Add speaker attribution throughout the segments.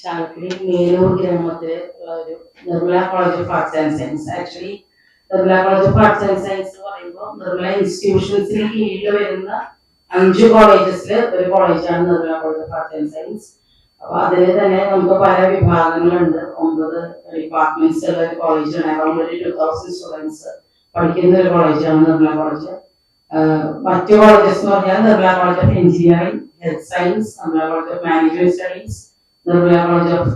Speaker 1: ചാലക്കുടി മേലൂർ ഗ്രാമത്തിൽ ഉള്ള ഒരു Nirmala college of arts and science. Actually Nirmala college of arts and science എന്ന് പറയുമ്പോൾ നിർമ്മല ഇൻസ്റ്റിറ്റ്യൂഷൻസിന് കീഴിൽ വരുന്ന 5 കോളേജസിൽ ഒരു കോളേജാണ് Nirmala college of arts and science. അപ്പൊ അതിൽ തന്നെ നമുക്ക് പല വിഭാഗങ്ങളുണ്ട്. 9 ഡിപ്പാർട്ട്മെന്റ്സ് ഉള്ള ഒരു കോളേജാണ്. അറൗണ്ട് ഒരു 2000 സ്റ്റുഡൻസ് പഠിക്കുന്ന ഒരു കോളേജാണ് നിർമ്മല കോളേജ്. മറ്റു കോളേജസ് എന്ന് പറഞ്ഞാൽ Nirmala college of engineering, health science, Nirmala college of management studies, Nirmala college of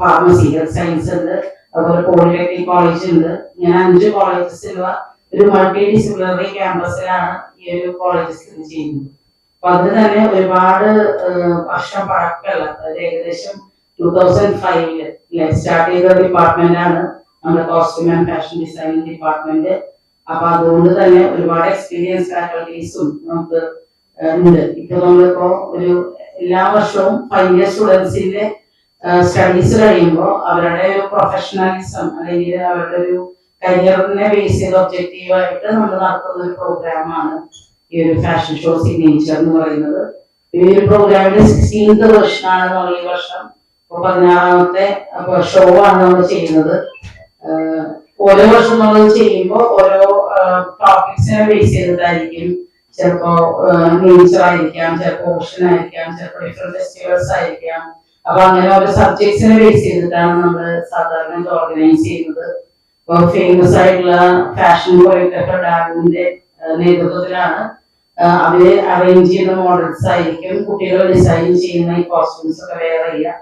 Speaker 1: pharmacy, health science ഉണ്ട്. അതുപോലെ പോളിടെക്നിക് കോളേജ് ഉണ്ട്. ഇങ്ങനെ 5 കോളേജസിലുള്ള ഒരു മൾട്ടി ഡിസിപ്ലിനറി ക്യാമ്പസിലാണ് ഈ ഒരു കോളേജ് സ്ഥിതി ചെയ്യുന്നത്. അപ്പൊ അത് തന്നെ ഒരുപാട് വർഷം പഴക്കമുള്ള, ഏകദേശം 2005 സ്റ്റാർട്ട് ചെയ്ത ഡിപ്പാർട്ട്മെന്റ് ആണ് നമ്മുടെ costume and fashion designing department. അപ്പൊ അതുകൊണ്ട് തന്നെ ഒരുപാട് എക്സ്പീരിയൻസ് ഫാക്കൽറ്റീസും നമുക്ക് ഉണ്ട്. ഇപ്പൊ നമ്മളിപ്പോ ഒരു എല്ലാ വർഷവും ഫൈനൽ ഇയർ സ്റ്റുഡൻസിന്റെ സ്റ്റഡീസ് കഴിയുമ്പോൾ അവരുടെ ഒരു പ്രൊഫഷണലിസം അല്ലെങ്കിൽ അവരുടെ ഒരു കരിയറിനെ ബേസ് ചെയ്ത ഒബ്ജക്റ്റീവായിട്ട് നമ്മൾ നടത്തുന്ന ഒരു പ്രോഗ്രാമാണ് ഈ ഒരു ഫാഷൻ ഷോ സിഗ്നേച്ചർ എന്ന് പറയുന്നത്. ഈ ഒരു പ്രോഗ്രാമിന്റെ 16th വെർഷനാണ് നമ്മൾ ഈ വർഷം. 16ാമത്തെ ഷോ ആണ് നമ്മൾ ചെയ്യുന്നത്. ഓരോ വർഷം നമ്മൾ ചെയ്യുമ്പോൾ ഓരോ ടോപ്പിക്സിനെ ബേസ് ചെയ്തിട്ടായിരിക്കും. ചിലപ്പോ നേച്ചർ ആയിരിക്കാം, ചിലപ്പോ ഓഷൻ ആയിരിക്കാം, ചിലപ്പോ ഡിഫറെന്റ് ഫെസ്റ്റിവൽസ് ആയിരിക്കാം. അപ്പൊ അങ്ങനെ ഓരോ സബ്ജക്ട്സിനെ ബേസ് ചെയ്തിട്ടാണ് നമ്മൾ സാധാരണ ഇത് ഓർഗനൈസ് ചെയ്യുന്നത്. ഇപ്പൊ ഫേമസ് ആയിട്ടുള്ള ഫാഷൻ കൊറിയോഗ്രാഫർ ഡാവിന്റെ നേതൃത്വത്തിലാണ് അവര് അറേഞ്ച് ചെയ്യുന്ന മോഡൽസ് ആയിരിക്കും കുട്ടികൾ ഡിസൈൻ ചെയ്യുന്ന ഈ കോസ്റ്റ്യൂംസ് ഒക്കെ വെയർ ചെയ്യുക.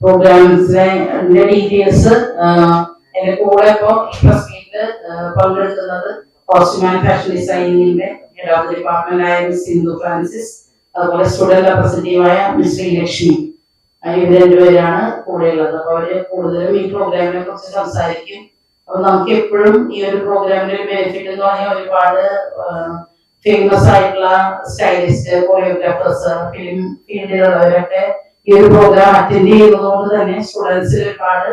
Speaker 1: പ്രോഗ്രാംസിന്റെ ഡീറ്റെയിൽസ് എന്റെ കൂടെ ഇപ്പോ പ്രസ്മീറ്റില് പങ്കെടുക്കുന്നത് കോസ്റ്റ്യൂം ആൻഡ് ഫാഷൻ ഡിസൈനിങ്ങിന്റെ ഹെഡ് ഓഫ് ദി ഡിപ്പാർട്ട്മെന്റ് ആയ മിസ് സിന്ധു ഫ്രാൻസിസ്, അതുപോലെ സ്റ്റുഡന്റ് റെപ്രസെന്റേറ്റീവായ മിസ് ശ്രീലക്ഷ്മി. ഇവർ 2 പേരാണ് കൂടെയുള്ളത്. അപ്പൊ അവര് കൂടുതലും ഈ പ്രോഗ്രാമിനെ കുറിച്ച് സംസാരിക്കും. അപ്പൊ നമുക്ക് എപ്പോഴും ഈ ഒരു പ്രോഗ്രാമിന്റെ ഒരു ബെനിഫിറ്റ് എന്ന് പറഞ്ഞാൽ ഒരുപാട് ഫേമസ് ആയിട്ടുള്ള സ്റ്റൈലിസ്റ്റ്, കൊറിയോഗ്രാഫേഴ്സ്, ഫിലിം ഫീൽഡിലുള്ളവരൊക്കെ ഈ ഒരു പ്രോഗ്രാം അറ്റൻഡ് ചെയ്യുന്നതുകൊണ്ട് തന്നെ സ്റ്റുഡൻസിന് ഒരുപാട്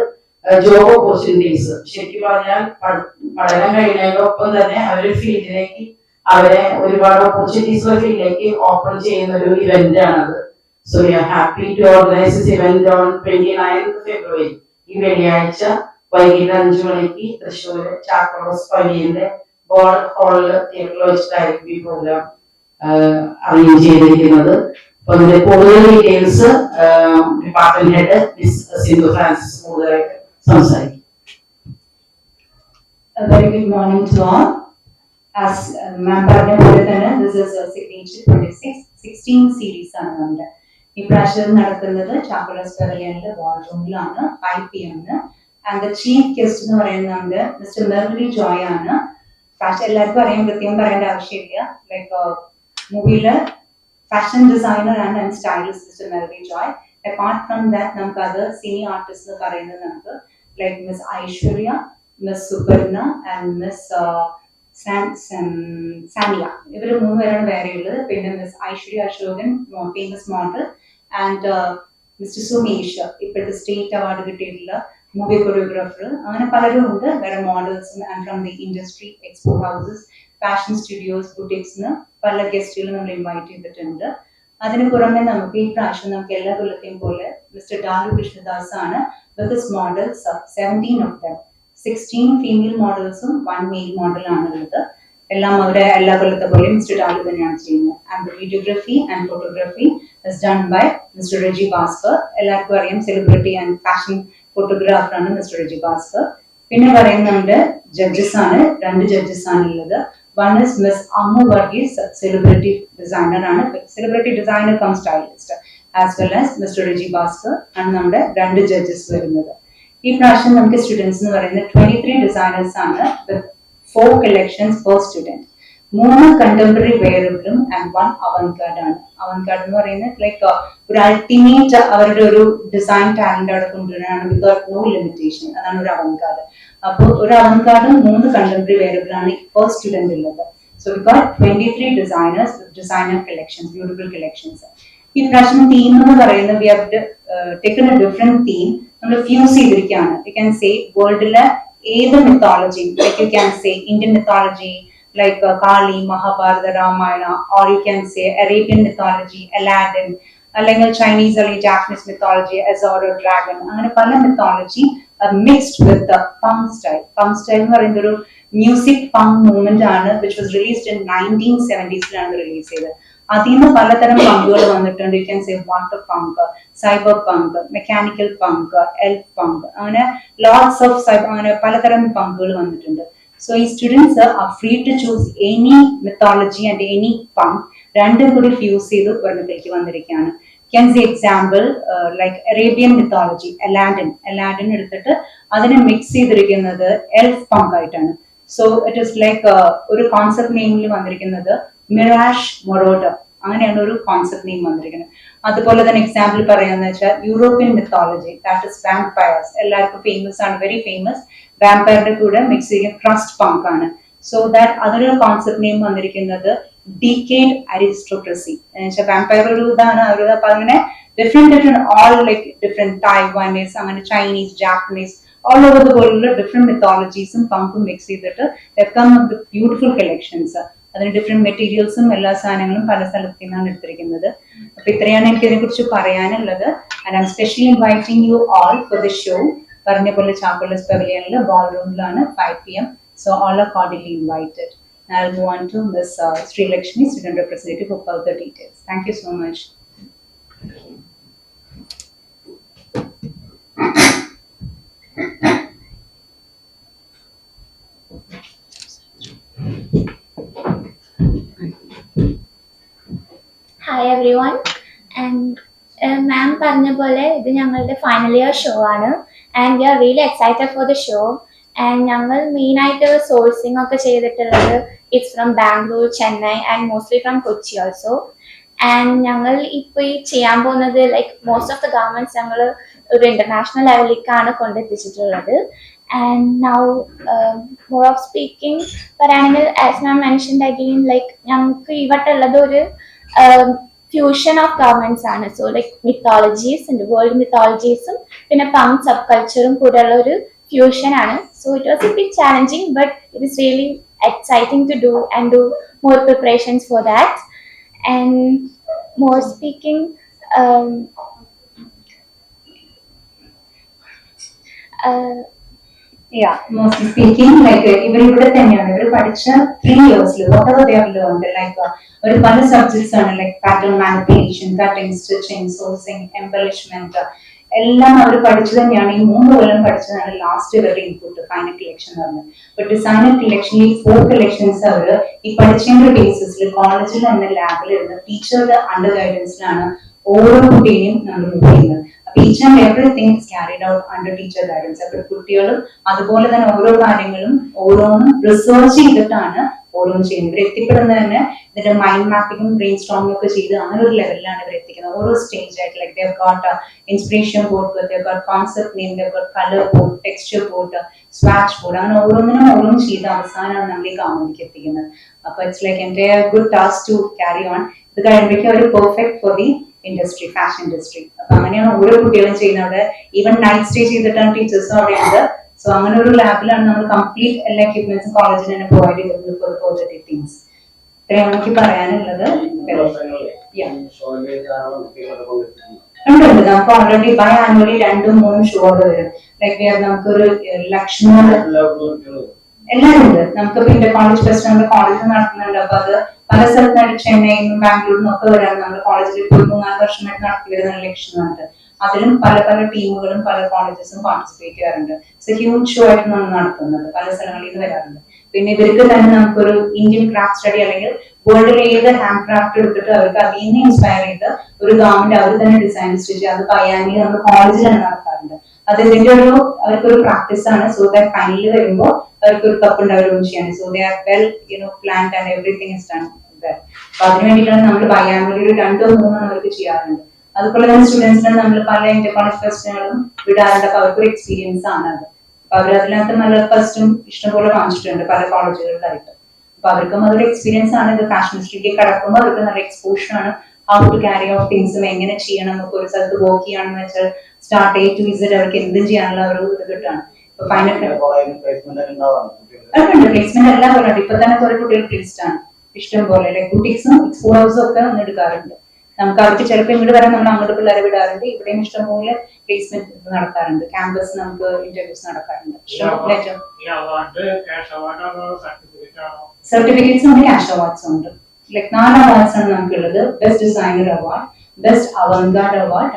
Speaker 1: ജോബ് ഓപ്പർച്യൂണിറ്റീസ്, ശരിക്കും പറഞ്ഞാൽ പഠനം കഴിയുന്നതിനൊപ്പം തന്നെ അവര് ഫീൽഡിലേക്ക് അവരെ ഒരുപാട് ഓപ്പർച്യൂണിറ്റീസ് ഫീൽഡിലേക്ക് ഓപ്പൺ ചെയ്യുന്ന ഒരു ഇവന്റ് ആണത്. So we are happy to organize this event on 29th February. ഈ വെള്ളിയാഴ്ച വൈകിട്ട് 5 മണിക്ക് തൃശ്ശൂർ ചാക്കോളസ് പള്ളിയുടെ ഹാളിൽ തിയേറ്ററിൽ വെച്ചിട്ടായിരിക്കും ഈ പ്രോഗ്രാം അറേഞ്ച് ചെയ്തിരിക്കുന്നത്. അപ്പൊ അതിന്റെ കൂടുതൽ details department head miss Sindhu Francis കൂടുതലായിട്ട് സംസാരിക്കും.
Speaker 2: Very good morning to all. As ma'am പറഞ്ഞ പോലെ തന്നെ this is a signature 16 series ആണ് നമ്മുടെ ഈ പ്രാവശ്യം നടക്കുന്നത് Chakkolas പവലിയനിലെ വാൾറൂമിലാണ് 5 PM. And the chief guest എന്ന് പറയുന്നത് മിസ്റ്റർ മെർവിലി ജോയ് ആണ്. ഫാഷൻ എല്ലാവർക്കും അറിയാൻ പ്രത്യേകം പറയേണ്ട ആവശ്യമില്ല. ലൈക്ക് മൂവിയിലെ fashion designer and stylist mister Mervily Joy. Apart from that നമുക്ക് അത് സിനി ആർട്ടിസ്റ്റ് എന്ന് പറയുന്നത് നമുക്ക് like miss Aishwarya, miss Suparna and miss Sania. ഇവർ 3 പേരാണ് വേറെ ഉള്ളത്. പിന്നെ miss Aishwarya Ashokan, famous model, and mister Sumesh, ഇപ്പോഴത്തെ സ്റ്റേറ്റ് അവാർഡ് കിട്ടിയിട്ടുള്ള മൂവി കൊറിയോഗ്രാഫർ. അങ്ങനെ പലരും ഉണ്ട്. വേറെ മോഡൽസും and from the industry, export houses, fashion studios, ബുട്ടിക്സിന് പല ഗസ്റ്റുകൾ നമ്മൾ ഇൻവൈറ്റ് ചെയ്തിട്ടുണ്ട്. അതിന് പുറമെ നമുക്ക് ഈ പ്രാവശ്യം നമുക്ക് എല്ലാ കൊല്ലത്തെയും പോലെ മിസ്റ്റർ ഡാലു കൃഷ്ണദാസ് ആണ് with his models 17 of them. 16 female മോഡൽസും 1 മെയിൽ മോഡലാണ് ഉള്ളത്. എല്ലാം അവരെ എല്ലാ കൊല്ലത്തെ പോലെ മിസ്റ്റർ ഡാലു തന്നെയാണ് ചെയ്യുന്നത്. And videography and photography is done by mister Reji Bhaskar. എല്ലാവർക്കും അറിയാം, സെലിബ്രിറ്റി ആൻഡ് ഫാഷൻ ഫോട്ടോഗ്രാഫറാണ് മിസ്റ്റർ റെജി ഭാസ്കർ. പിന്നെ പറയുന്നുണ്ട് ജഡ്ജസ് ആണ്, 2 ജഡ്ജസ് ആണ് ഉള്ളത്. One is miss Ammu Varghese, celebrity designer ആണ്. Celebrity designer cum stylist, as well as mister Reji Bhaskar ആണ് നമ്മുടെ 2 ജഡ്ജസ് വരുന്നത്. ഈ പ്രാവശ്യം നമുക്ക് സ്റ്റുഡൻസ് എന്ന് പറയുന്നത് 23 ഡിസൈനേഴ്സ് ആണ് with 4 collections per student. 3 contemporary വെയറബിളും ആൻഡ് 1 അവൻകാർഡ് ആണ്. അവൻകാർഡ് എന്ന് പറയുന്നത് ലൈക്ക് ഒരു അൾട്ടിമേറ്റ് അവരുടെ ഒരു ഡിസൈൻ ടാലന്റ് അവിടെ കൊണ്ടുവരാനാണ് വിതൗട്ട് നോ ലിമിറ്റേഷൻ. അതാണ് ഒരു അവൻകാർഡ്. അപ്പോൾ ഒരു അവൻകാർഡും 3 കണ്ടംപററി വെയറബിൾ ആണ് per student ഉള്ളത്. So we got 23 designers with designer collections, beautiful collections. ഈ പ്രാവശ്യം തീം എന്ന് പറയുന്നത് we have taken a different theme. നമ്മൾ ഫ്യൂസ് ചെയ്തിരിക്കുകയാണ്. We can say വേൾഡിലെ ഏത് mythology, like you can say Indian mythology like Kali, Mahabharata, Ramayana, or you can say Arabian mythology, Aladdin, അല്ലെങ്കിൽ Chinese അല്ലെങ്കിൽ Japanese mythology, അസോറോ dragon, അങ്ങനെ പല mythology mixed വിത്ത് പങ്ക് style. പങ്ക് style എന്ന് പറയുന്ന ഒരു മ്യൂസിക് പങ്ക് മൂവ്മെന്റ് ആണ്, which was released in 1970s release ചെയ്തത്. അതിൽ നിന്ന് പലതരം പങ്കുകൾ വന്നിട്ടുണ്ട്. യു ക്യാൻ സേ വാട്ടർ പങ്ക്, സൈബർ പങ്ക്, മെക്കാനിക്കൽ പങ്ക്, എൽഫ് പങ്ക്, അങ്ങനെ ലോട്ട്സ് ഓഫ് അങ്ങനെ പലതരം പങ്കുകൾ വന്നിട്ടുണ്ട്. So students are free to choose any mythology and any punk. രണ്ടും കൂടി ഫ്യൂസ് ചെയ്ത് ഒരെണ്ണത്തിലേക്ക് വന്നിരിക്കുകയാണ്. Can see example like Arabian mythology, Aladdin എടുത്തിട്ട് അതിനെ മിക്സ് ചെയ്തിരിക്കുന്നത് എൽഫ് പങ്ക് ആയിട്ടാണ്. സോ ഇറ്റ് ഇസ് ലൈക്ക് ഒരു കോൺസെപ്റ്റ് നെയിമിൽ വന്നിരിക്കുന്നത് മിറാഷ് മൊറോഡർ, അങ്ങനെയാണ് ഒരു കോൺസെപ്റ്റ് നെയിം വന്നിരിക്കുന്നത്. അതുപോലെ തന്നെ എക്സാമ്പിൾ പറയാന്ന് വെച്ചാൽ യൂറോപ്യൻ മിത്തോളജി, ദാറ്റ് ഇസ് വാമ്പയർസ്, എല്ലാവർക്കും ഫേമസ് ആണ്, വെരി ഫേമസ്. വാമ്പയറിന്റെ കൂടെ മിക്സ് ചെയ്യുന്ന ക്രസ്റ്റ് പങ്ക് ആണ്. സോ ദാറ്റ് അതൊരു കോൺസെപ്റ്റ് നെയിം വന്നിരിക്കുന്നത് ഡീക്കേഡ് അരിസ്റ്റോക്രസി. വാമ്പയർ ഒരു ഇതാണ് അവരുടെ. അപ്പൊ അങ്ങനെ different all like different Taiwanese, അങ്ങനെ Chinese, Japanese, all over the വേൾഡിലെ ഡിഫറെന്റ് മിത്തോളജീസും പങ്കും മിക്സ് ചെയ്തിട്ട് ബ്യൂട്ടിഫുൾ കളക്ഷൻസ്. അതിന് ഡിഫറെന്റ് മെറ്റീരിയൽസും എല്ലാ സാധനങ്ങളും പല സ്ഥലത്തു നിന്നാണ് എടുത്തിരിക്കുന്നത്. അപ്പൊ ഇത്രയാണ് എനിക്ക് ഇതിനെ കുറിച്ച് പറയാനുള്ളത്. And I M specially inviting you all for the show. പറഞ്ഞ പോലെ ചാക്കോലസ് പവലിയനിൽ ബോൾ റൂമിലാണ് 5 PM. So all are cordially invited. I'll go on to Ms. Sri Lakshmi, student representative, for further details. Thank you so much.
Speaker 3: Hi everyone, and ma'am പറഞ്ഞ പോലെ ഇത് ഞങ്ങളുടെ final year show ആണ്, and we are really excited for the show. And ഞങ്ങൾ main ആയിട്ട് sourcing ഒക്കെ ചെയ്തിട്ടുള്ളത് it's from Bangalore, Chennai and mostly from Kochi also. And ഞങ്ങൾ ഇപ്പോൾ ഈ ചെയ്യാൻ പോകുന്നത് like most of the garments ഞങ്ങൾ ഒരു ഇന്റർനാഷണൽ ലെവലിലേക്കാണ് കൊണ്ടെത്തിച്ചിട്ടുള്ളത്. And now more of speaking പറയുകയാണെങ്കിൽ, as ma'am mentioned again, like ഞങ്ങൾക്ക് ഈ വട്ടുള്ളത് ഒരു ഫ്യൂഷൻ ഓഫ് ഗവൺമെന്റ്സ് ആണ്. സോ ലൈക്ക് മിത്തോളജീസ് ഉണ്ട്, വേൾഡ് മിത്തോളജീസും പിന്നെ പങ്ക് സബ് കൾച്ചറും കൂടെ ഉള്ള ഒരു ഫ്യൂഷൻ ആണ്. So it was A bit challenging, but it is really exciting to do and do more preparations for that. And more speaking,
Speaker 2: yeah, mostly speaking, like ഇവരിവിടെ തന്നെയാണ് ഇവർ പഠിച്ച 3 years whatever they have learned, like ഒരു പല subjects ആണ്, like pattern manipulation, cutting, stitching, sourcing, embellishment, എല്ലാം അവർ പഠിച്ചു തന്നെയാണ്. ഈ 3 കൊല്ലം പഠിച്ചതാണ് ലാസ്റ്റ് ഇവരുടെ ഇൻപുട്ട് ഫൈനൽ കളക്ഷൻ എന്ന് പറഞ്ഞത്. ബട്ട് ഡിസൈനർ കളക്ഷൻ, ഈ 4 കളക്ഷൻസ് അവർ ഈ പഠിച്ചതിന്റെ ബേസിസിൽ കോളേജിൽ തന്നെ ലാബിൽ ഇരുന്ന് ടീച്ചറുടെ അണ്ടർ ഗൈഡൻസിലാണ് ഓരോ കുട്ടിയെയും നമ്മൾ മൂവ് ചെയ്യുന്നത്. അപ്പൊ each and everything is carried out under teacher guidance. അപ്പൊ കുട്ടികളും അതുപോലെ തന്നെ ഓരോ കാര്യങ്ങളും ഓരോന്നും റിസർച്ച് ചെയ്തിട്ടാണ് ഓരോന്നും ചെയ്യുന്നത്. ഇവർ എത്തിപ്പെടുന്നത് തന്നെ ഇതിന്റെ മൈൻഡ് മാപ്പിങ്ങും ബ്രെയിൻ സ്റ്റോമിംഗ് ഒക്കെ ചെയ്ത് അങ്ങനെ ഒരു ലെവലിലാണ് ഇവർ എത്തിക്കുന്നത്. ഓരോ സ്റ്റേജ് ആയിട്ട്, like they got inspiration board, they got concept name, they got colour board, texture board, swatch board, അങ്ങനെ ഓരോന്നും ചെയ്ത് അവസാനമാണ് നമ്മൾ ഈ ഗവൺമെന്റിലേക്ക് എത്തിക്കുന്നത്. അപ്പൊ ഇറ്റ്സ് ലൈക്ക് എൻ്റെ good task to carry on. ഇത് കഴിയുമ്പോഴേക്കും അവർ perfect for the industry, fashion industry. അപ്പൊ അങ്ങനെയാണ് ഓരോ കുട്ടികളും ചെയ്യുന്നത്. ഈവൻ നൈറ്റ് സ്റ്റേ ചെയ്തിട്ടാണ് ടീച്ചേഴ്സും അവിടെ ഉണ്ട്. സോ അങ്ങനെ ഒരു ലാബിലാണ് നമ്മൾ കംപ്ലീറ്റ് എല്ലാ എക്യുപ്മെന്റ്സും കോളേജിൽ തന്നെ പ്രൊവൈഡ് ചെയ്തിട്ടുള്ളത് ഫോർ പോസിറ്റീവ് തിങ്സ്. ഇത്രയാണ് എനിക്ക് പറയാനുള്ളത്. ഉണ്ട്, നമുക്ക് ഓൾറെഡി ബൈ ആനുവലി 2-3 ഷോകൾ വരും. ലൈക്ക് നമുക്കൊരു ലക്ഷ്മി എല്ലാവരും ഉണ്ട്. നമുക്ക് പിന്നെ കോളേജ് ഫെസ്റ്റ് നമ്മുടെ കോളേജിൽ നടത്തുന്നുണ്ട്. അപ്പൊ അത് പല സ്ഥലത്തായിട്ട് ചെന്നൈയിൽ നിന്നും ബാംഗ്ലൂരിൽ നിന്നും ഒക്കെ വരാൻ നമ്മുടെ കോളേജിൽ ഇപ്പോൾ 3-4 വർഷമായിട്ട് നടത്തി വരുന്ന ലക്ഷ്യമുണ്ട്. അതിലും പല പല ടീമുകളും പല കോളേജസും പാർട്ടിസിപ്പേറ്റ് ചെയ്യാറുണ്ട്. ഇറ്റ്സ് എ ഹ്യൂജ് ഷോ ആയിട്ട് നമ്മൾ നടത്തുന്നത്, പല സ്ഥലങ്ങളിൽ നിന്ന് വരാറുണ്ട്. പിന്നെ ഇവർക്ക് തന്നെ നമുക്കൊരു ഇന്ത്യൻ ക്രാഫ്റ്റ് സ്റ്റഡി അല്ലെങ്കിൽ വേൾഡിലെ ഏത് ഹാൻഡ് ക്രാഫ്റ്റ് എടുത്തിട്ട് അവർക്ക് അതിൽ നിന്ന് ഇൻസ്പയർ ചെയ്ത് ഒരു ഗവൺമെന്റ് അവർ തന്നെ ഡിസൈൻ സ്റ്റിച്ച് അത് പയ്യാനിൽ നമ്മൾ കോളേജിൽ തന്നെ നടത്താറുണ്ട്. അത് ഇതിന്റെ അവർക്കൊരു പ്രാക്ടീസ് ആണ്. സോ ദാറ്റ് ഫൈനലിൽ വരുമ്പോൾ അവർക്കൊരു കപ്പ് ഉണ്ടാവുകയും ചെയ്യാൻ. So they are well planned and everything is done. അപ്പൊ അതിനു വേണ്ടിയിട്ടാണ് നമ്മൾ ബൈആനുവലി 2-3 അവർക്ക് ചെയ്യാറുണ്ട്. അതുപോലെ തന്നെ സ്റ്റുഡൻസിനെ നമ്മൾ പല ഇന്റർ കോളേജ് ഫെസ്റ്റുകളും വിടാറുണ്ട്. അപ്പൊ അവർക്കൊരു എക്സ്പീരിയൻസ് ആണ് അത്. അപ്പൊ അവരതിനകത്ത് നല്ല ഫസ്റ്റും ഇഷ്ടംപോലെ വാങ്ങിച്ചിട്ടുണ്ട് പല കോളേജുകളിലായിട്ട്. അപ്പൊ അവർക്കും അതൊരു എക്സ്പീരിയൻസ് ആണ്. ഇത് ഫാഷൻ ഇൻഡസ്ട്രിക്ക് കടക്കുമ്പോൾ അവർക്ക് നല്ല എക്സ്പോഷർ ആണ്. ഹൗ ടു ക്യാരി ഔട്ട് തിങ്സും എങ്ങനെ ചെയ്യണം, നമുക്ക് ഒരു സ്ഥലത്ത് വർക്ക് ചെയ്യാണെന്ന് വെച്ചാൽ സ്റ്റാർട്ട് A to Z അവർക്ക് എന്തും ചെയ്യാനുള്ള ഒരു ഇത് കിട്ടാണ്. ഇപ്പൊ ഫൈനൽ പ്ലേസ്മെന്റ് എല്ലാം പോലെ ഇപ്പൊ തന്നെ കുറെ കുട്ടികൾ പ്ലേസ്ഡ് ആണ് ഇഷ്ടം പോലെ. ലൈക് ബുട്ടീക്സും എക്സ്പോ ഹൗസും ഒക്കെ ഒന്ന് എടുക്കാറുണ്ട്. നമുക്ക് അവർക്ക് ചിലപ്പോൾ ഇങ്ങോട്ട് വരാൻ നമ്മൾ അങ്ങോട്ട് പിള്ളേരെ വിടാറുണ്ട്. ഇവിടെയും ഇഷ്ടംപോലെ പ്ലേസ്മെന്റ് നടക്കാറുണ്ട്. ക്യാമ്പസ് നമുക്ക് ഇന്റർവ്യൂസ് നടക്കാറുണ്ട്. സർട്ടിഫിക്കറ്റ്സ് ഉണ്ട്, ക്യാഷ് അവാർഡ്സ് ഉണ്ട്. ലൈക് 4 അവാർഡ്സ് ആണ് നമുക്കുള്ളത്. Best designer award, best avant garde award,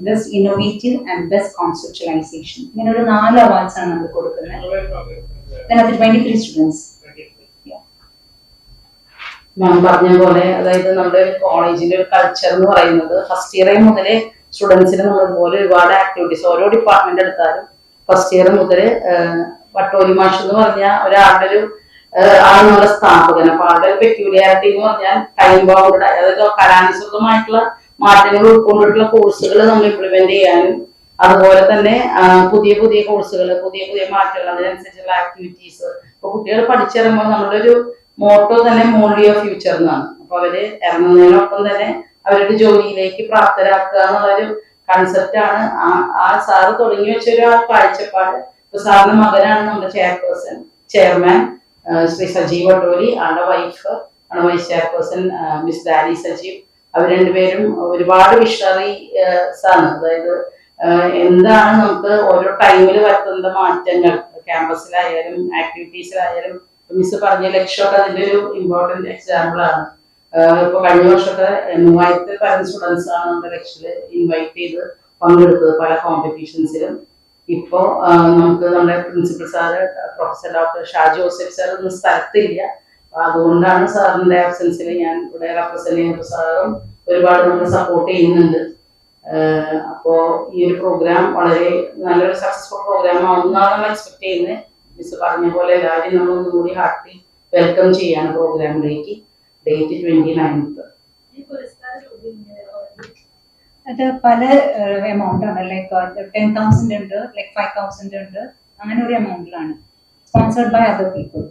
Speaker 2: best innovative and best conceptualisation. ഇങ്ങനെ ഒരു 4 അവാർഡ്സ് ആണ് നമ്മൾ കൊടുക്കുന്നത്. അതിനകത്ത് 23 സ്റ്റുഡൻസ്.
Speaker 1: മാം പറഞ്ഞ പോലെ, അതായത് നമ്മുടെ കോളേജിന്റെ ഒരു കൾച്ചർ എന്ന് പറയുന്നത് ഫസ്റ്റ് ഇയർ മുതലേ സ്റ്റുഡൻസിന് നമ്മൾ ഇതുപോലെ ഒരുപാട് ആക്ടിവിറ്റീസ് ഓരോ ഡിപ്പാർട്ട്മെന്റ് എടുത്താലും ഫസ്റ്റ് ഇയർ മുതൽ വട്ടോലി മാഷ് എന്ന് പറഞ്ഞാൽ ഒരാളുടെ ഒരു ആണ് നമ്മുടെ സ്ഥാപകൻ. അപ്പൊ ആളുടെ ഒരു പെക്യൂലിയാരിറ്റി എന്ന് പറഞ്ഞാൽ ടൈം ബൗണ്ട്, അതായത് കലാനുസൃതമായിട്ടുള്ള മാറ്റങ്ങൾ ഉൾക്കൊണ്ടിട്ടുള്ള കോഴ്സുകൾ നമ്മൾ ഇംപ്ലിമെന്റ് ചെയ്യാനും അതുപോലെ തന്നെ പുതിയ പുതിയ കോഴ്സുകൾ, പുതിയ പുതിയ മാറ്റങ്ങൾ, അതിനനുസരിച്ചുള്ള ആക്ടിവിറ്റീസ്. ഇപ്പൊ കുട്ടികൾ പഠിച്ചിറങ്ങുമ്പോൾ നമ്മുടെ ഒരു മോട്ടോ തന്നെ മോൾഡ് യുവർ ഫ്യൂച്ചർ എന്നാണ്. അപ്പൊ അവര് ഇറങ്ങുന്നതിനൊപ്പം തന്നെ അവരുടെ ജോലിയിലേക്ക് പ്രാപ്തരാക്കുക എന്നുള്ളൊരു കൺസെപ്റ്റ് ആണ് ആ സാറ് തുടങ്ങി വെച്ചൊരു കാഴ്ചപ്പാട്. ഇപ്പൊ സാറിന്റെ മകനാണ് നമ്മുടെ ചെയർമാൻ ശ്രീ സജീവ് വട്ടോലി, ആളുടെ വൈഫ് ആണ് വൈസ് ചെയർപേഴ്സൺ മിസ് ഡാലി സജീവ്. അവർ രണ്ടുപേരും ഒരുപാട് വിഷണറീസ് ആണ്. അതായത് എന്താണ് നമുക്ക് ഓരോ ടൈമിൽ വരുത്തുന്ന മാറ്റങ്ങൾ, ക്യാമ്പസിലായാലും ആക്ടിവിറ്റീസിലായാലും. മിസ് പറഞ്ഞ ലക്ഷ്യമൊക്കെ അതിന്റെ ഒരു ഇമ്പോർട്ടന്റ് എക്സാമ്പിൾ ആണ്. ഇപ്പൊ കഴിഞ്ഞ വർഷത്തെ 3000 പരം സ്റ്റുഡൻസ് ആണ് നമ്മുടെ ലക്ഷ്യത്തില് ഇൻവൈറ്റ് ചെയ്ത് പങ്കെടുത്തത് പല കോമ്പറ്റീഷൻസിലും. ഇപ്പോ നമുക്ക് നമ്മുടെ principal sir professor doctor Shaji Joseph sir ഒന്നും സ്ഥലത്തില്ല. അതുകൊണ്ടാണ് സാറിന്റെ ആബ്സെൻസിൽ ഞാൻ ഇവിടെ റെപ്രസെന്റ് ചെയ്യുന്ന സാറും ഒരുപാട് നമ്മൾ സപ്പോർട്ട് ചെയ്യുന്നുണ്ട്. അപ്പോ ഈ ഒരു പ്രോഗ്രാം വളരെ നല്ലൊരു സക്സസ്ഫുൾ പ്രോഗ്രാം ആവുന്നതാണ് നമ്മൾ എക്സ്പെക്ട് ചെയ്യുന്നത്. മിസ് പറഞ്ഞ പോലെ എല്ലാവരും നമ്മൾ ഒന്നുകൂടി ഹാർട്ടി വെൽക്കം ചെയ്യാണ് പ്രോഗ്രാമിലേക്ക്. Date 29th.
Speaker 2: അത് പല എമൗണ്ട് ആണ്. ലൈക്ക് 10,000 ഉണ്ട്, ലൈക്ക് 5,000 ഉണ്ട്. അങ്ങനെ ഒരു എമൗണ്ടിലാണ് സ്പോൺസർഡ് ബൈ അതർ പീപ്പിൾ.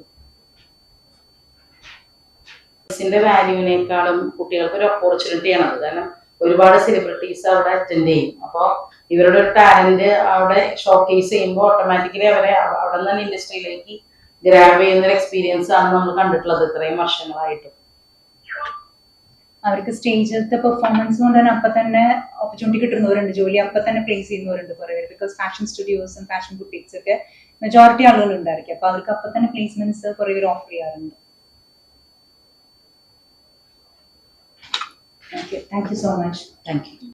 Speaker 1: ിന്റെ വാല്യൂവിനേക്കാളും കുട്ടികൾക്ക് ഒരു ഓപ്പർച്യൂണിറ്റി ആണത്. കാരണം ഒരുപാട് സെലിബ്രിറ്റീസ് അവിടെ അറ്റൻഡ് ചെയ്യും. അപ്പോൾ ഇവരുടെ ഒരു ടാലന്റ് അവിടെ ഷോക്കേസ് ചെയ്യുമ്പോൾ ഓട്ടോമാറ്റിക്കലി അവരെ അവിടെ നിന്ന് ഇൻഡസ്ട്രിയിലേക്ക് ഗ്രാബ് ചെയ്യുന്ന ഒരു എക്സ്പീരിയൻസ് ആണ് നമ്മൾ കണ്ടിട്ടുള്ളത് ഇത്രയും വർഷങ്ങളായിട്ട്.
Speaker 2: അവർക്ക് സ്റ്റേജിലത്തെ പെർഫോമൻസ് കൊണ്ട് തന്നെ അപ്പൊ തന്നെ ഓപ്പർച്യൂണിറ്റി കിട്ടുന്നവരുണ്ട്, ജോലി അപ്പൊ തന്നെ പ്ലേസ് ചെയ്യുന്നവരുണ്ട് കുറെ പേര്. ബിക്കോസ് ഫാഷൻ സ്റ്റുഡിയോസും ഫാഷൻ ബുട്ടീക്സ് ഒക്കെ മെജോറിറ്റി ആളുകൾ ഉണ്ടായിരിക്കും. അപ്പൊ അവർക്ക് അപ്പൊ തന്നെ പ്ലേസ്മെന്റ്സ് കുറെ പേര് ഓഫർ ചെയ്യാറുണ്ട്. Thank you so much.
Speaker 1: Thank you.